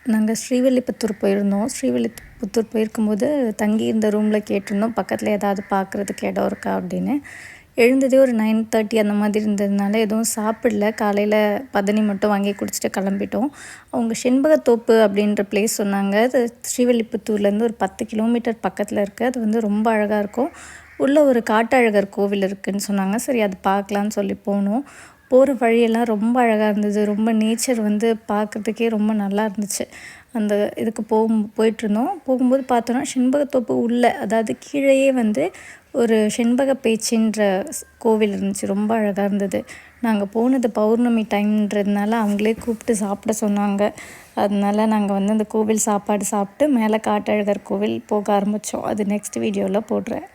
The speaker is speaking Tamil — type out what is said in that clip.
நாங்கள் ஸ்ரீவில்லிபுத்தூர் போயிருந்தோம். ஸ்ரீவில்லிபுத்தூர் போயிருக்கும்போது தங்கியிருந்த ரூமில் கேட்டிருந்தோம், பக்கத்தில் ஏதாவது பார்க்குறதுக்கு இடம் இருக்கா அப்படின்னு. எழுந்ததே ஒரு 9:30 அந்த மாதிரி இருந்ததுனால எதுவும் சாப்பிடல. காலையில் பதனி மட்டும் வாங்கி குடிச்சிட்டு கிளம்பிட்டோம். அவங்க செண்பகத்தோப்பு அப்படின்ற பிளேஸ் சொன்னாங்க. அது ஸ்ரீவில்லிபுத்தூர்லேருந்து ஒரு 10 கிலோமீட்டர் பக்கத்தில் இருக்குது. அது வந்து ரொம்ப அழகாக இருக்கும். உள்ளே ஒரு காட்டழகர் கோவில் இருக்குதுன்னு சொன்னாங்க. சரி, அது பார்க்கலான்னு சொல்லி போனோம். போகிற வழியெல்லாம் ரொம்ப அழகாக இருந்தது. ரொம்ப நேச்சர் வந்து பார்க்குறதுக்கே ரொம்ப நல்லா இருந்துச்சு. அந்த இதுக்கு போயிட்டுருந்தோம். போகும்போது பார்த்தோன்னா செண்பகத்தோப்பு உள்ளே, அதாவது கீழேயே வந்து ஒரு செண்பக பேச்சின்ற கோவில் இருந்துச்சு. ரொம்ப அழகாக இருந்தது. நாங்கள் போனது பௌர்ணமி டைம்ன்றதுனால அவங்களே கூப்பிட்டு சாப்பிட சொன்னாங்க. அதனால நாங்கள் வந்து அந்த கோவில் சாப்பாடு சாப்பிட்டு மேலே காட்டழகர் கோவில் போக ஆரம்பித்தோம். அது நெக்ஸ்ட் வீடியோவில் போடுறேன்.